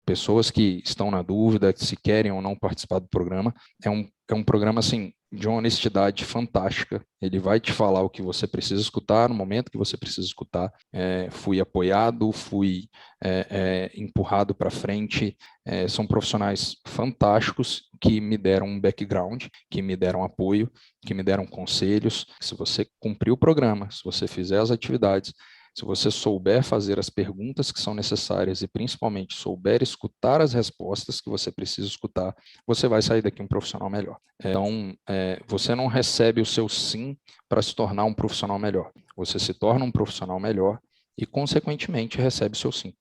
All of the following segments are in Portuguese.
pessoas que estão na dúvida, se querem ou não participar do programa. É um programa, assim, de uma honestidade fantástica. Ele vai te falar o que você precisa escutar no momento que você precisa escutar. Fui apoiado, fui empurrado para frente. São profissionais fantásticos que me deram um background, que me deram apoio, que me deram conselhos. Se você cumprir o programa, se você fizer as atividades, se você souber fazer as perguntas que são necessárias e principalmente souber escutar as respostas que você precisa escutar, você vai sair daqui um profissional melhor. Então, você não recebe o seu sim para se tornar um profissional melhor. Você se torna um profissional melhor e, consequentemente, recebe o seu sim.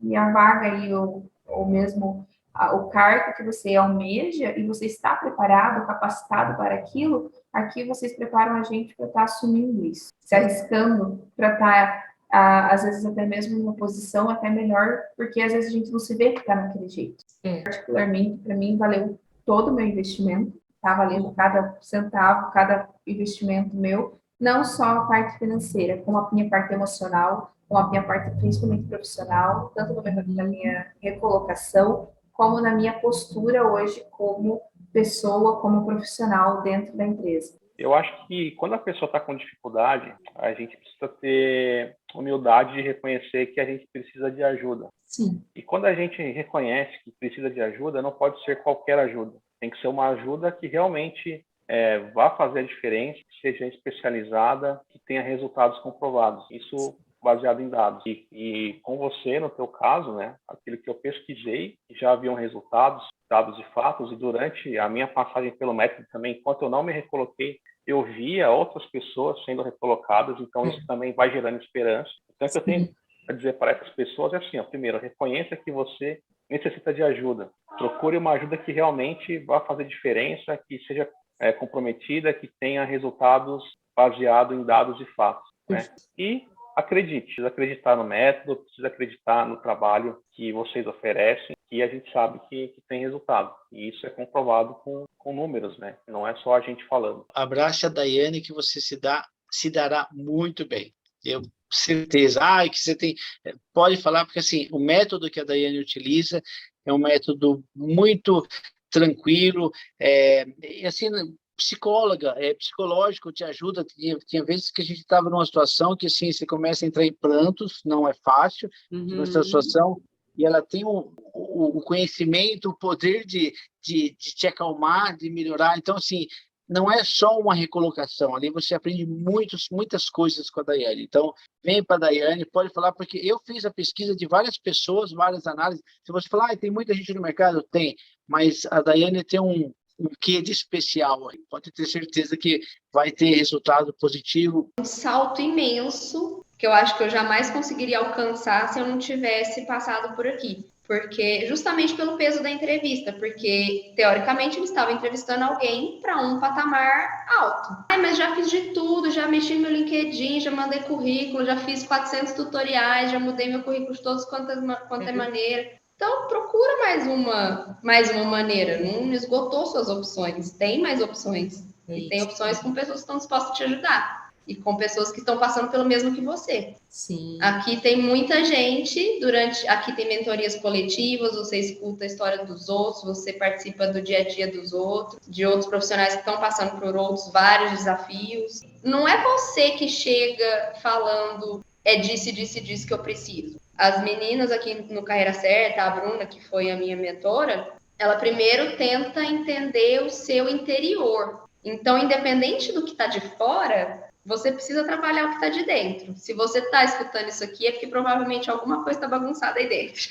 E a vaga aí, ou mesmo o cargo que você almeja, e você está preparado, capacitado para aquilo, aqui vocês preparam a gente para estar assumindo isso, se arriscando para estar, às vezes, até mesmo numa posição até melhor, porque às vezes a gente não se vê que está naquele jeito. Particularmente, para mim, valeu todo o meu investimento, está valendo cada centavo, cada investimento meu, não só a parte financeira, como a minha parte emocional, com a minha parte principalmente profissional, tanto na minha recolocação, como na minha postura hoje como pessoa, como profissional dentro da empresa. Eu acho que quando a pessoa está com dificuldade, a gente precisa ter humildade de reconhecer que a gente precisa de ajuda. Sim. E quando a gente reconhece que precisa de ajuda, não pode ser qualquer ajuda. Tem que ser uma ajuda que realmente vá fazer a diferença, que seja especializada, que tenha resultados comprovados. Isso baseado em dados. E com você, no teu caso, né, aquilo que eu pesquisei, já haviam resultados, dados e fatos, e durante a minha passagem pelo método também, enquanto eu não me recoloquei, eu via outras pessoas sendo recolocadas, então isso também vai gerando esperança. Então, o que eu tenho a dizer para essas pessoas é assim, primeiro, reconheça que você necessita de ajuda. Procure uma ajuda que realmente vá fazer diferença, que seja comprometida, que tenha resultados baseados em dados e fatos. Né? E acredite, precisa acreditar no método, precisa acreditar no trabalho que vocês oferecem, que a gente sabe que tem resultado. E isso é comprovado com números, né? Não é só a gente falando. Abrace a Daiane que você se dará muito bem. Eu certeza. Que você tem... Pode falar, porque assim, o método que a Daiane utiliza é um método muito tranquilo, e assim, psicológico te ajuda. Tinha vezes que a gente estava numa situação que assim, você começa a entrar em prantos, não é fácil, nessa situação, e ela tem o conhecimento, o poder de te acalmar, de melhorar. Então, assim, não é só uma recolocação, ali você aprende muitas coisas com a Daiane. Então, vem para a Daiane, pode falar, porque eu fiz a pesquisa de várias pessoas, várias análises. Se você falar, tem muita gente no mercado, tem, mas a Daiane tem um quê de especial, pode ter certeza que vai ter resultado positivo. Um salto imenso, que eu acho que eu jamais conseguiria alcançar se eu não tivesse passado por aqui. Porque, justamente pelo peso da entrevista, porque, teoricamente, ele estava entrevistando alguém para um patamar alto. Mas já fiz de tudo, já mexi no meu LinkedIn, já mandei currículo, já fiz 400 tutoriais, já mudei meu currículo de todas quanto é maneira. Então, procura mais uma maneira. Não esgotou suas opções. Tem mais opções. E tem opções com pessoas que estão dispostas a te ajudar. E com pessoas que estão passando pelo mesmo que você. Sim. Aqui tem muita gente, aqui tem mentorias coletivas, você escuta a história dos outros, você participa do dia a dia dos outros, de outros profissionais que estão passando por outros vários desafios. Não é você que chega falando, disse que eu preciso. As meninas aqui no Carreira Certa, a Bruna, que foi a minha mentora, ela primeiro tenta entender o seu interior. Então, independente do que está de fora, você precisa trabalhar o que está de dentro. Se você está escutando isso aqui, é porque provavelmente alguma coisa está bagunçada aí dentro.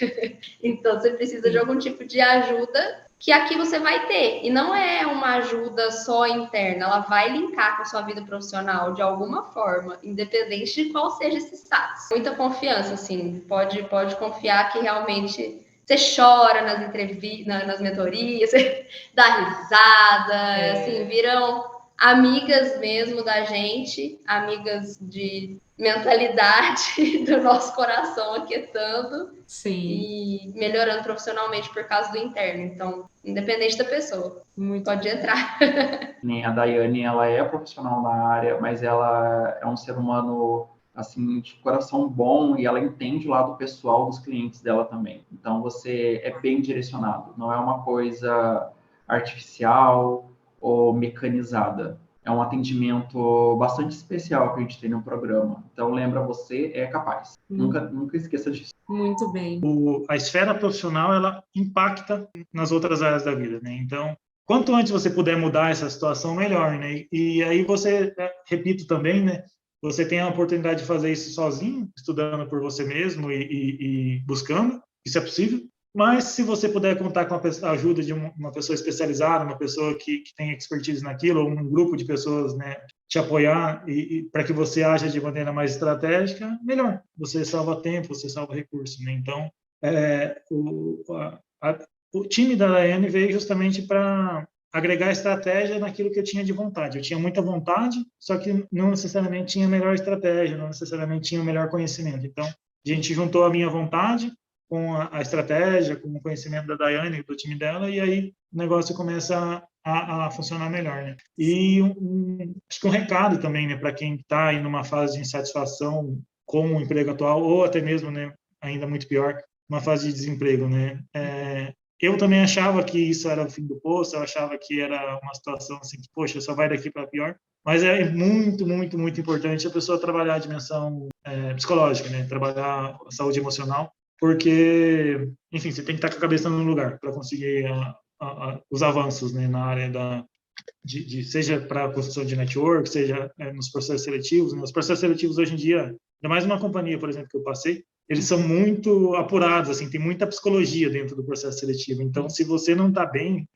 Então, você precisa de algum tipo de ajuda que aqui você vai ter. E não é uma ajuda só interna, ela vai linkar com a sua vida profissional de alguma forma, independente de qual seja esse status. Muita confiança, assim. Pode confiar que realmente você chora nas entrevistas, nas mentorias, você dá risada, assim, viram amigas mesmo da gente, amigas de mentalidade do nosso coração aquietando. Sim. E melhorando profissionalmente por causa do interno. Então, independente da pessoa, pode entrar. A Daiane, ela é profissional na área, mas ela é um ser humano assim, de coração bom, e ela entende o lado pessoal dos clientes dela também. Então, você é bem direcionado, não é uma coisa artificial ou mecanizada. É um atendimento bastante especial que a gente tem no programa. Então, lembra, você é capaz. Nunca esqueça disso. Muito bem. A esfera profissional, ela impacta nas outras áreas da vida, né? Então, quanto antes você puder mudar essa situação, melhor, né? E aí você, repito também, né? Você tem a oportunidade de fazer isso sozinho, estudando por você mesmo e buscando, isso é possível. Mas se você puder contar com a ajuda de uma pessoa especializada, uma pessoa que tem expertise naquilo, ou um grupo de pessoas, né, te apoiar e para que você aja de maneira mais estratégica, melhor. Você salva tempo, você salva recursos, né? Então, o time da Daiane veio justamente para agregar estratégia naquilo que eu tinha de vontade. Eu tinha muita vontade, só que não necessariamente tinha a melhor estratégia, não necessariamente tinha o melhor conhecimento. Então, a gente juntou a minha vontade com a estratégia, com o conhecimento da Daiane e do time dela, e aí o negócio começa a funcionar melhor, né? E acho que um recado também, né, para quem está aí numa fase de insatisfação com o emprego atual, ou até mesmo, né, ainda muito pior, uma fase de desemprego, né? Eu também achava que isso era o fim do poço, eu achava que era uma situação assim, que, poxa, só vai daqui para pior. Mas é muito, muito, muito importante a pessoa trabalhar a dimensão psicológica, né? Trabalhar a saúde emocional, porque, enfim, você tem que estar com a cabeça no lugar para conseguir os avanços, né, na área seja para a construção de network, seja nos processos seletivos, né? Os processos seletivos hoje em dia, ainda mais uma companhia, por exemplo, que eu passei, eles são muito apurados, assim, tem muita psicologia dentro do processo seletivo. Então, se você não está bem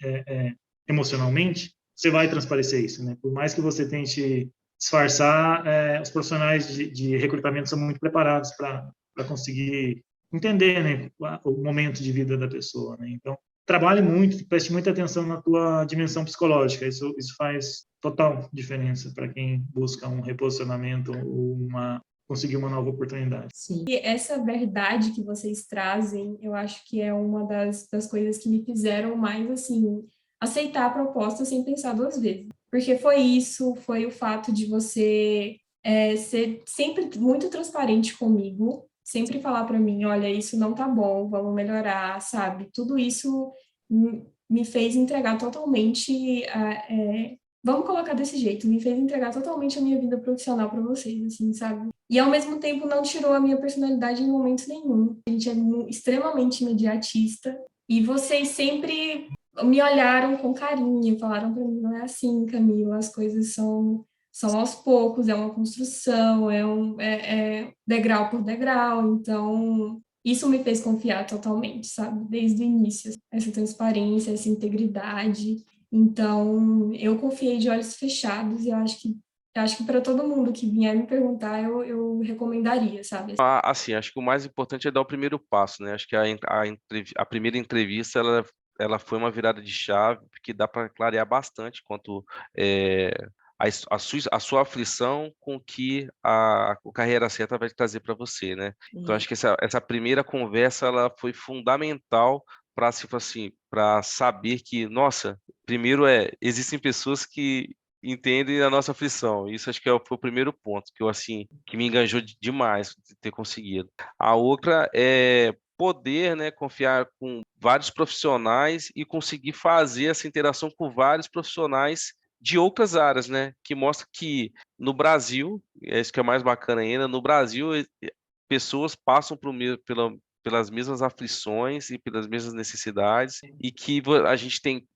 emocionalmente, você vai transparecer isso, né? Por mais que você tente disfarçar, os profissionais de recrutamento são muito preparados para conseguir entender, né, o momento de vida da pessoa, né? Então, trabalhe muito, preste muita atenção na tua dimensão psicológica. Isso faz total diferença para quem busca um reposicionamento ou conseguir uma nova oportunidade. Sim. E essa verdade que vocês trazem, eu acho que é uma das coisas que me fizeram mais, assim, aceitar a proposta sem pensar duas vezes. Porque foi o fato de você ser sempre muito transparente comigo, sempre falar para mim, olha, isso não tá bom, vamos melhorar, sabe? Tudo isso me fez entregar totalmente, vamos colocar desse jeito, me fez entregar totalmente a minha vida profissional para vocês, assim, sabe? E, ao mesmo tempo, não tirou a minha personalidade em momento nenhum. A gente é extremamente imediatista e vocês sempre me olharam com carinho, falaram para mim, não é assim, Camila, as coisas são aos poucos, é uma construção, é degrau por degrau, então isso me fez confiar totalmente, sabe, desde o início, essa transparência, essa integridade, então eu confiei de olhos fechados e eu acho que para todo mundo que vier me perguntar, eu recomendaria, sabe? Assim, acho que o mais importante é dar o primeiro passo, né? Acho que a primeira entrevista, ela foi uma virada de chave, porque dá para clarear bastante quanto a sua aflição com o que a Carreira Certa vai trazer para você, né? Então, acho que essa primeira conversa, ela foi fundamental para saber que, nossa, primeiro existem pessoas que entendem a nossa aflição. Isso acho que foi o primeiro ponto que me enganjou demais de ter conseguido. A outra é poder, né, confiar com vários profissionais e conseguir fazer essa interação com vários profissionais de outras áreas, né, que mostra que no Brasil, isso que é mais bacana ainda, no Brasil pessoas passam pelas mesmas aflições e pelas mesmas necessidades e que a gente tem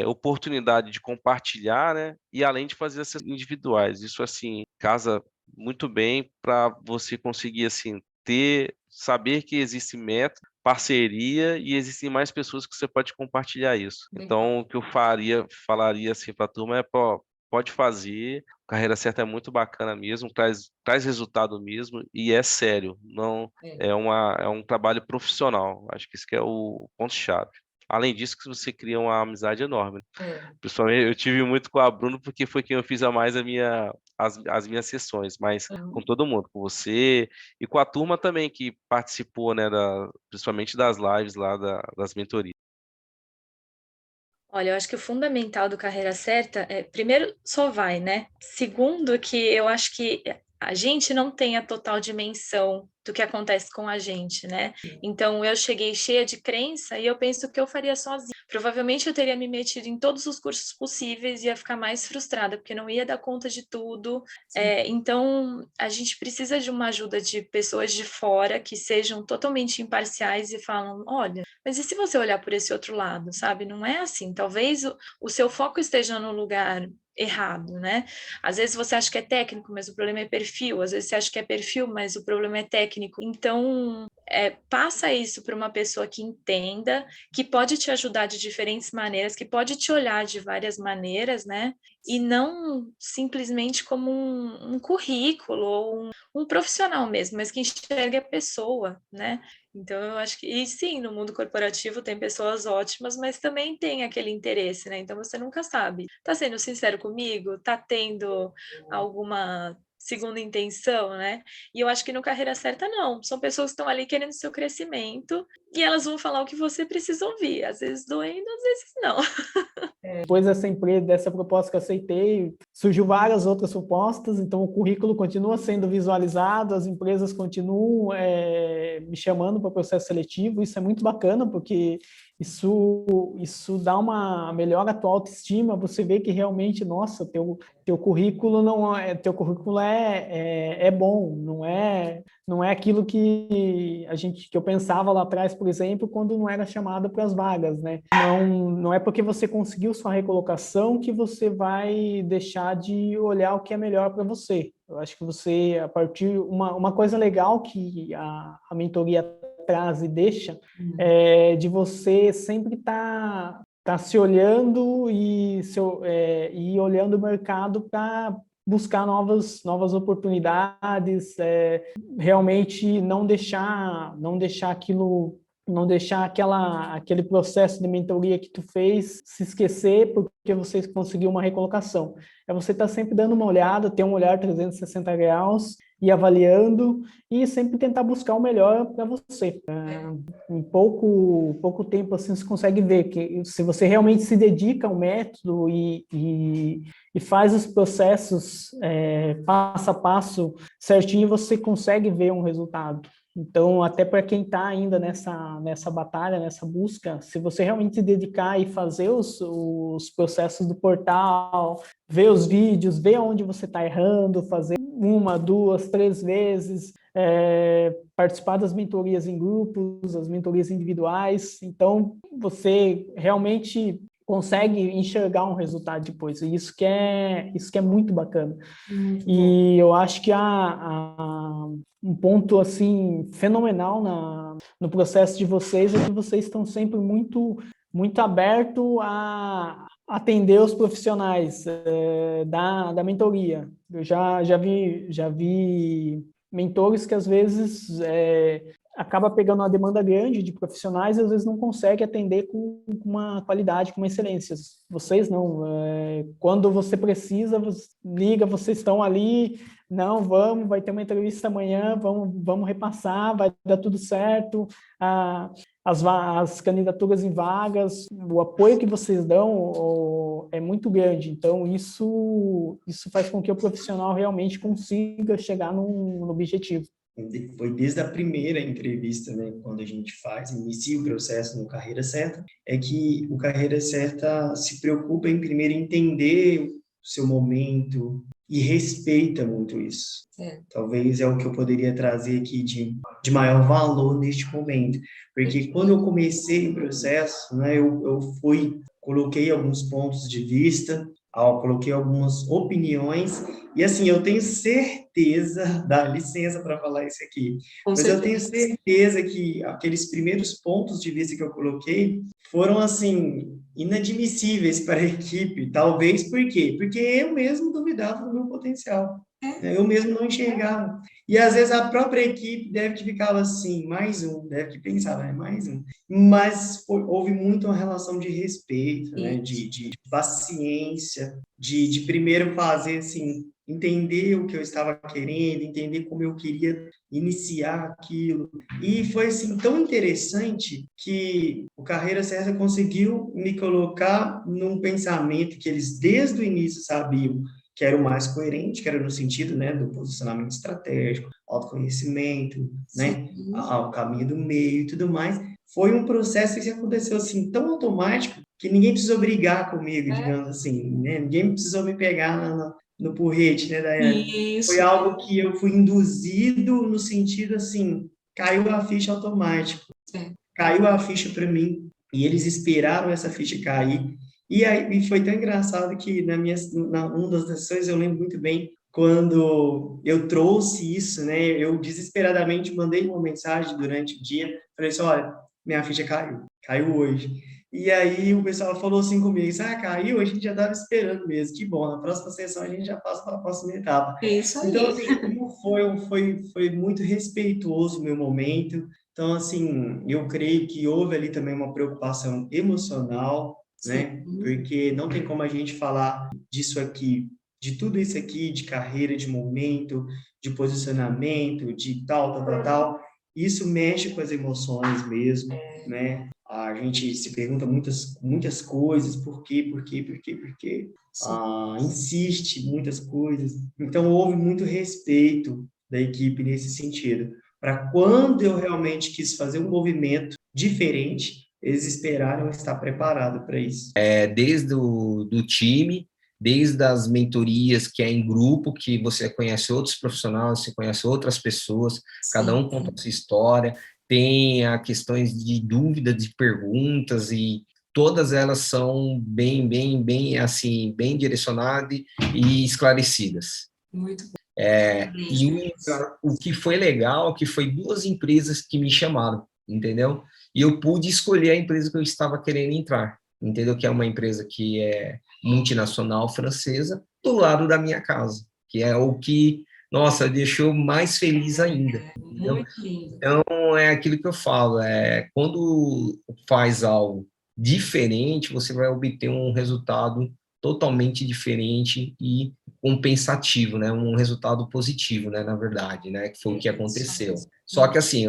oportunidade de compartilhar, né, e além de fazer essas individuais. Isso, assim, casa muito bem para você conseguir, assim, saber que existe método, parceria e existem mais pessoas que você pode compartilhar isso. Então, o que eu falaria assim para a turma é, pode fazer, Carreira Certa é muito bacana mesmo, traz resultado mesmo e é sério, não é um trabalho profissional. Acho que isso que é o ponto-chave. Além disso, que você cria uma amizade enorme. Pessoalmente, eu tive muito com a Bruna, porque foi quem eu fiz a mais as minhas sessões, mas com todo mundo, com você e com a turma também que participou, né, principalmente das lives lá, das mentorias. Olha, eu acho que o fundamental do Carreira Certa primeiro, só vai, né? Segundo, que eu acho que a gente não tem a total dimensão do que acontece com a gente, né? Então, eu cheguei cheia de crença e eu penso que eu faria sozinha. Provavelmente eu teria me metido em todos os cursos possíveis e ia ficar mais frustrada, porque não ia dar conta de tudo. Então, a gente precisa de uma ajuda de pessoas de fora que sejam totalmente imparciais e falam, olha, mas e se você olhar por esse outro lado, sabe? Não é assim. Talvez o seu foco esteja no lugar errado, né? Às vezes você acha que é técnico, mas o problema é perfil. Às vezes você acha que é perfil, mas o problema é técnico. Então, passa isso para uma pessoa que entenda, que pode te ajudar de diferentes maneiras, que pode te olhar de várias maneiras, né? E não simplesmente como um currículo ou um profissional mesmo, mas que enxergue a pessoa, né? Então, eu acho que, e sim, no mundo corporativo tem pessoas ótimas, mas também tem aquele interesse, né? Então, você nunca sabe. Tá sendo sincero comigo? Tá tendo alguma segunda intenção, né? E eu acho que no Carreira Certa, não. São pessoas que estão ali querendo seu crescimento e elas vão falar o que você precisa ouvir. Às vezes doendo, às vezes não. Depois dessa proposta que eu aceitei, surgiu várias outras propostas, então o currículo continua sendo visualizado, as empresas continuam me chamando para o processo seletivo, isso é muito bacana, porque isso dá uma melhora a tua autoestima, você vê que realmente, nossa, teu currículo é bom, não é aquilo que eu pensava lá atrás, por exemplo, quando não era chamado para as vagas, né? Não é porque você conseguiu sua recolocação que você vai deixar de olhar o que é melhor para você. Eu acho que você, a partir uma coisa legal que a mentoria traz e deixa de você sempre tá se olhando e olhando o mercado para buscar novas oportunidades, realmente não deixar aquele processo de mentoria que tu fez se esquecer porque você conseguiu uma recolocação. Você estar sempre dando uma olhada, ter um olhar 360 graus e avaliando e sempre tentar buscar o melhor para você. Em pouco tempo assim você consegue ver que se você realmente se dedica ao método e faz os processos passo a passo certinho, você consegue ver um resultado. Então, até para quem está ainda nessa batalha, nessa busca, se você realmente se dedicar e fazer os processos do portal, ver os vídeos, ver onde você está errando, fazer 1, 2, 3 vezes, participar das mentorias em grupos, as mentorias individuais, então você realmente consegue enxergar um resultado depois, e isso que é muito bacana. E eu acho que um ponto assim fenomenal no processo de vocês é que vocês estão sempre muito muito aberto a atender os profissionais da mentoria. Eu já vi mentores que às vezes acaba pegando uma demanda grande de profissionais e às vezes não consegue atender com uma qualidade, com uma excelência. Vocês não. Quando você precisa, liga, vocês estão ali, não, vai ter uma entrevista amanhã, vamos repassar, vai dar tudo certo. As candidaturas em vagas, o apoio que vocês dão é muito grande. Então, isso faz com que o profissional realmente consiga chegar no objetivo. Foi desde a primeira entrevista, né, quando a gente inicia o processo no Carreira Certa, é que o Carreira Certa se preocupa em primeiro entender o seu momento e respeita muito isso. Talvez é o que eu poderia trazer aqui de maior valor neste momento, porque quando eu comecei o processo, né, eu coloquei alguns pontos de vista, coloquei algumas opiniões, e assim, eu tenho certeza, dá licença para falar isso aqui, eu tenho certeza que aqueles primeiros pontos de vista que eu coloquei foram, assim, inadmissíveis para a equipe, talvez por quê? Porque eu mesmo duvidava do meu potencial, eu mesmo não enxergava. E às vezes a própria equipe deve que ficava assim, mais um, deve que pensava, mais um. Mas houve muito uma relação de respeito, né? de paciência, de primeiro fazer assim, entender o que eu estava querendo, entender como eu queria iniciar aquilo. E foi assim tão interessante que o Carreira Certa conseguiu me colocar num pensamento que eles desde o início sabiam que era o mais coerente, que era no sentido, né, do posicionamento estratégico, autoconhecimento, né, o caminho do meio e tudo mais. Foi um processo que aconteceu assim tão automático que ninguém precisou brigar comigo, digamos assim, né? Ninguém precisou me pegar no porrete, né, Daiane? Foi algo que eu fui induzido no sentido assim, caiu a ficha automático, caiu a ficha para mim e eles esperaram essa ficha cair. E aí foi tão engraçado que uma das sessões eu lembro muito bem quando eu trouxe isso, né? Eu desesperadamente mandei uma mensagem durante o dia, falei assim, olha, minha ficha caiu hoje. E aí o pessoal falou assim comigo, caiu, a gente já estava esperando mesmo, que bom, na próxima sessão a gente já passa para a próxima etapa. Isso aí. Então, assim, foi muito respeitoso o meu momento. Então, assim, eu creio que houve ali também uma preocupação emocional, né? Porque não tem como a gente falar disso aqui, de tudo isso aqui, de carreira, de momento, de posicionamento, de tal. Isso mexe com as emoções mesmo, né? A gente se pergunta muitas coisas, por quê? Insiste muitas coisas. Então, houve muito respeito da equipe nesse sentido. Para quando eu realmente quis fazer um movimento diferente, eles esperaram estar preparados para isso. Desde do time, desde as mentorias que é em grupo, que você conhece outros profissionais, você conhece outras pessoas, cada um conta a sua história, tem a questões de dúvida, de perguntas, e todas elas são bem direcionadas e esclarecidas. Muito bom. E o que foi legal, que foi 2 empresas que me chamaram, entendeu? E eu pude escolher a empresa que eu estava querendo entrar, entendeu? Que é uma empresa que é multinacional francesa, do lado da minha casa, que é o que, nossa, deixou mais feliz ainda. Muito lindo. Então, é aquilo que eu falo, quando faz algo diferente, você vai obter um resultado totalmente diferente e compensativo, né? Um resultado positivo, né? Na verdade, né? Que foi o que aconteceu. Só que, assim,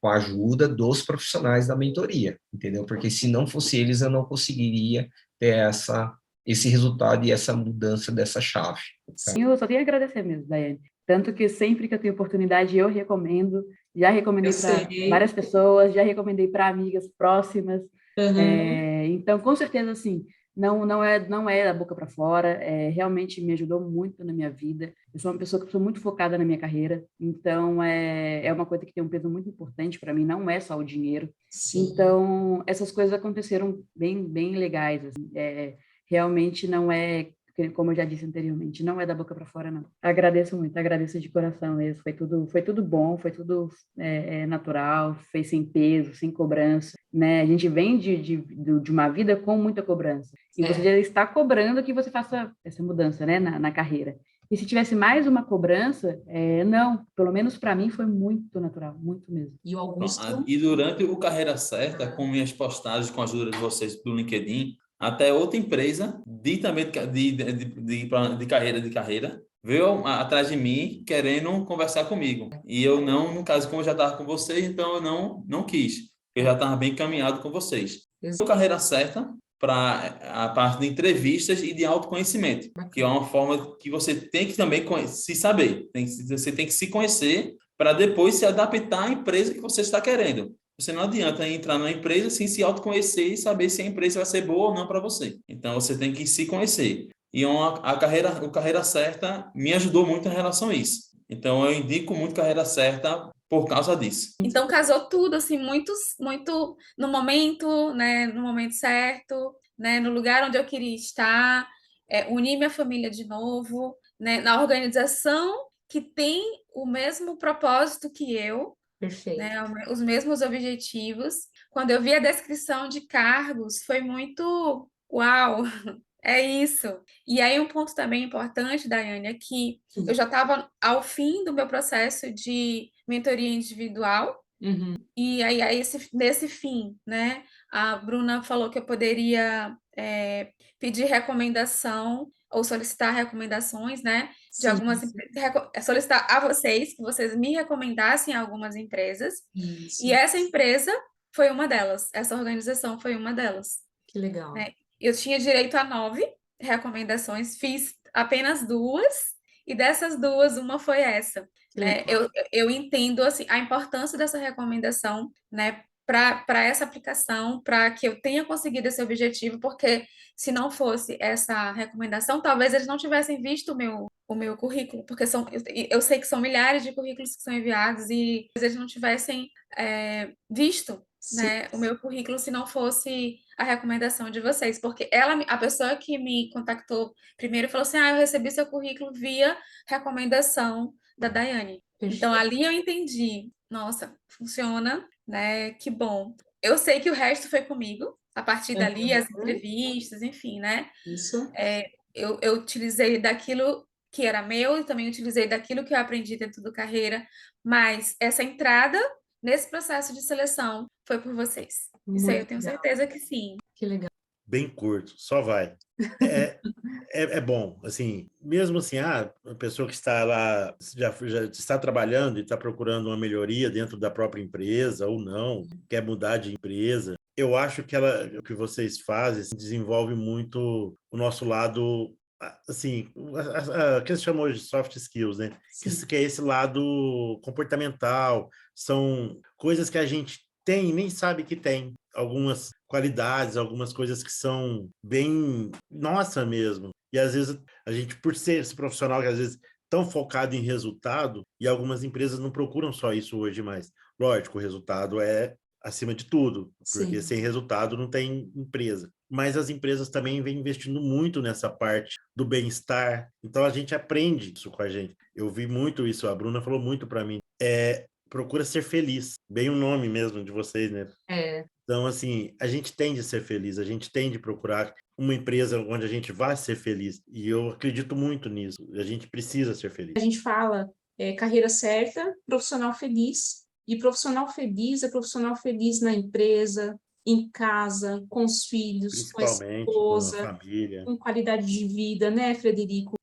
com a ajuda dos profissionais da mentoria, entendeu? Porque se não fosse eles, eu não conseguiria ter esse resultado e essa mudança dessa chave. Tá? Eu só tenho a agradecer mesmo, Daiane. Tanto que sempre que eu tenho oportunidade, eu recomendo. Já recomendei para várias pessoas, já recomendei para amigas próximas. Então, com certeza, assim, não é da boca para fora, realmente me ajudou muito na minha vida. Eu sou uma pessoa que sou muito focada na minha carreira, então é uma coisa que tem um peso muito importante para mim, não é só o dinheiro. Então, essas coisas aconteceram bem legais. Assim. Realmente não é, como eu já disse anteriormente, não é da boca para fora, não. Agradeço muito, agradeço de coração mesmo. Foi tudo bom, foi tudo natural, fez sem peso, sem cobrança. Né? A gente vem de uma vida com muita cobrança. E você já está cobrando que você faça essa mudança, né, na carreira. E se tivesse mais uma cobrança, não. Pelo menos para mim foi muito natural, muito mesmo. E o Augusto? E durante o Carreira Certa, com minhas postagens, com a ajuda de vocês do LinkedIn, até outra empresa de carreira veio atrás de mim querendo conversar comigo. E eu não, no caso, como eu já estava com vocês, então eu não quis. Eu já estava bem encaminhado com vocês. O Carreira Certa para a parte de entrevistas e de autoconhecimento, que é uma forma que você tem que também se saber. Você tem que se conhecer para depois se adaptar à empresa que você está querendo. Você não adianta entrar na empresa sem se autoconhecer e saber se a empresa vai ser boa ou não para você. Então, você tem que se conhecer. E o Carreira Certa me ajudou muito em relação a isso. Então, eu indico muito Carreira Certa por causa disso. Então, casou tudo, assim, muito no momento, né? No momento certo, né? No lugar onde eu queria estar, unir minha família de novo, né? Na organização que tem o mesmo propósito que eu, Perfeito. né, os mesmos objetivos. Quando eu vi a descrição de cargos, foi muito uau, é isso. E aí um ponto também importante, Daiane, é que eu já estava ao fim do meu processo de mentoria individual, e aí nesse fim, né, a Bruna falou que eu poderia pedir recomendação ou solicitar recomendações, né, de algumas solicitar a vocês que vocês me recomendassem algumas empresas. E essa empresa foi uma delas, essa organização foi uma delas. Que legal. Né? Eu tinha direito a 9 recomendações, fiz apenas 2, e dessas 2, uma foi essa. Né? Eu entendo assim, a importância dessa recomendação, né, para essa aplicação, para que eu tenha conseguido esse objetivo, porque se não fosse essa recomendação, talvez eles não tivessem visto o meu currículo, porque eu sei que são milhares de currículos que são enviados e eles não tivessem visto, né, o meu currículo se não fosse a recomendação de vocês, porque a pessoa que me contactou primeiro falou assim, eu recebi seu currículo via recomendação da Daiane. Então, ali eu entendi, nossa, funciona, né, que bom. Eu sei que o resto foi comigo, a partir dali, as entrevistas, enfim, né? Isso. Eu utilizei daquilo que era meu e também utilizei daquilo que eu aprendi dentro do carreira, mas essa entrada nesse processo de seleção foi por vocês. Isso aí eu tenho certeza que sim. Que legal. Bem curto, só vai. É bom, assim, mesmo assim, a pessoa que está lá já está trabalhando e está procurando uma melhoria dentro da própria empresa ou não, quer mudar de empresa, eu acho que o que vocês fazem desenvolve muito o nosso lado, assim, que eles chamam de soft skills, né? Que é esse lado comportamental, são coisas que a gente tem e nem sabe que tem. Algumas qualidades, algumas coisas que são bem nossa mesmo. E às vezes a gente, por ser esse profissional que às vezes tão focado em resultado, e algumas empresas não procuram só isso hoje mais. Lógico, o resultado é acima de tudo, porque sem resultado não tem empresa. Mas as empresas também vêm investindo muito nessa parte do bem-estar. Então a gente aprende isso com a gente. Eu vi muito isso, a Bruna falou muito para mim. Procura ser feliz, bem o nome mesmo de vocês, né? Então, assim, a gente tende a ser feliz, a gente tende a procurar uma empresa onde a gente vai ser feliz. E eu acredito muito nisso. A gente precisa ser feliz. A gente fala carreira certa, profissional feliz. E profissional feliz é profissional feliz na empresa, em casa, com os filhos, com a esposa, com a família, com qualidade de vida, né, Frederico?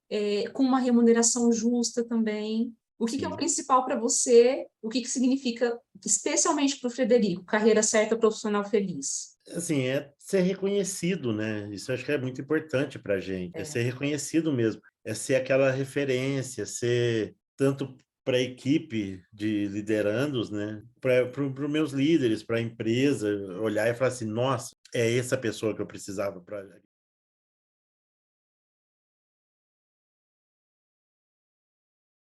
Com uma remuneração justa também. O que é o principal para você? O que significa, especialmente para o Frederico, carreira certa, profissional feliz? Assim, é ser reconhecido, né? Isso eu acho que é muito importante para a gente. É ser reconhecido mesmo. É ser aquela referência, ser tanto para a equipe de liderandos, né? Para os meus líderes, para a empresa, olhar e falar assim, nossa, é essa pessoa que eu precisava para